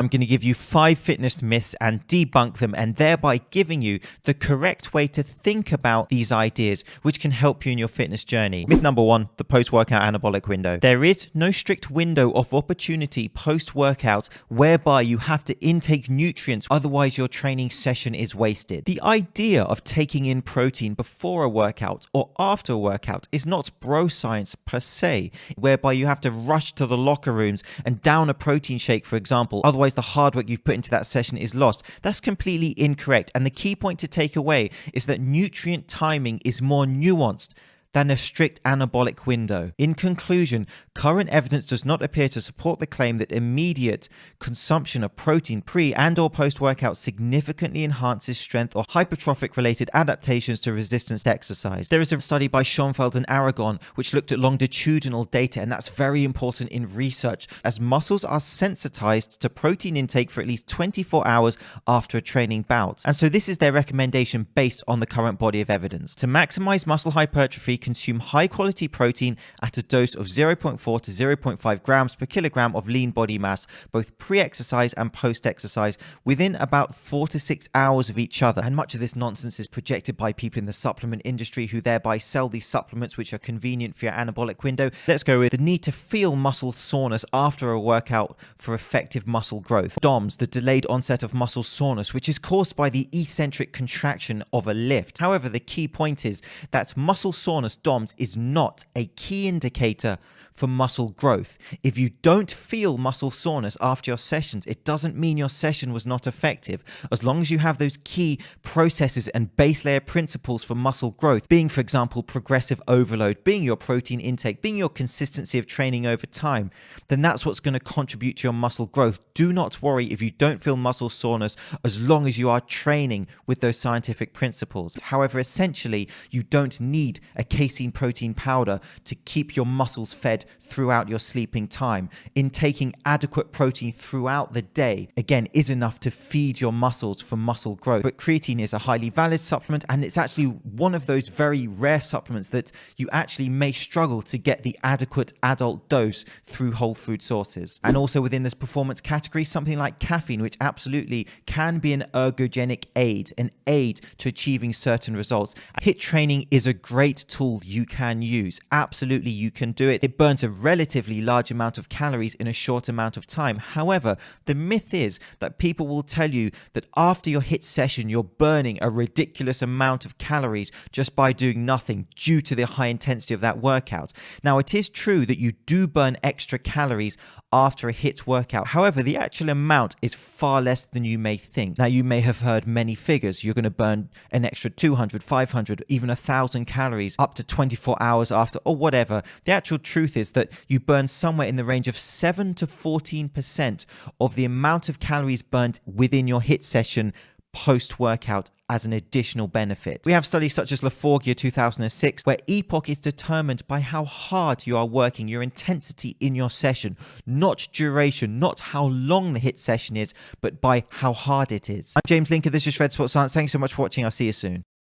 I'm going to give you 5 fitness myths and debunk them, and thereby giving you the correct way to think about these ideas, which can help you in your fitness journey. Myth number 1, the post-workout anabolic window. There is no strict window of opportunity post-workout whereby you have to intake nutrients, otherwise your training session is wasted. The idea of taking in protein before a workout or after a workout is not bro science per se, whereby you have to rush to the locker rooms and down a protein shake, for example, otherwise the hard work you've put into that session is lost. That's completely incorrect. And the key point to take away is that nutrient timing is more nuanced than a strict anabolic window. In conclusion, current evidence does not appear to support the claim that immediate consumption of protein pre and or post-workout significantly enhances strength or hypertrophic related adaptations to resistance exercise. There is a study by Schoenfeld and Aragon which looked at longitudinal data, and that's very important in research as muscles are sensitized to protein intake for at least 24 hours after a training bout. And so this is their recommendation based on the current body of evidence. To maximize muscle hypertrophy, consume high quality protein at a dose of 0.4 to 0.5 grams per kilogram of lean body mass, both pre-exercise and post-exercise, within about 4 to 6 hours of each other. And much of this nonsense is projected by people in the supplement industry who thereby sell these supplements which are convenient for your anabolic window. Let's go with the need to feel muscle soreness after a workout for effective muscle growth. DOMS, the delayed onset of muscle soreness, which is caused by the eccentric contraction of a lift. However, the key point is that muscle soreness, DOMS, is not a key indicator for muscle growth. If you don't feel muscle soreness after your sessions, it doesn't mean your session was not effective. As long as you have those key processes and base layer principles for muscle growth, being, for example, progressive overload, being your protein intake, being your consistency of training over time, then that's what's going to contribute to your muscle growth. Do not worry if you don't feel muscle soreness as long as you are training with those scientific principles. However, essentially, you don't need a casein protein powder to keep your muscles fed throughout your sleeping time. Intaking adequate protein throughout the day, again, is enough to feed your muscles for muscle growth. But creatine is a highly valid supplement, and it's actually one of those very rare supplements that you actually may struggle to get the adequate adult dose through whole food sources. And also within this performance category, something like caffeine, which absolutely can be an ergogenic aid, an aid to achieving certain results. HIIT training is a great tool you can use. Absolutely, you can do it. It burns a relatively large amount of calories in a short amount of time. However, the myth is that people will tell you that after your HIIT session, you're burning a ridiculous amount of calories just by doing nothing due to the high intensity of that workout. Now, it is true that you do burn extra calories after a HIIT workout. However, the actual amount is far less than you may think. Now, you may have heard many figures. You're going to burn an extra 200, 500, even 1,000 calories up to 24 hours after, or whatever. The actual truth is that you burn somewhere in the range of 7 to 14% of the amount of calories burnt within your HIIT session post-workout as an additional benefit. We have studies such as Laforgia 2006, where EPOC is determined by how hard you are working, your intensity in your session, not duration, not how long the HIIT session is, but by how hard it is. I'm James Linker, this is Shred Sports Science. Thanks so much for watching. I'll see you soon.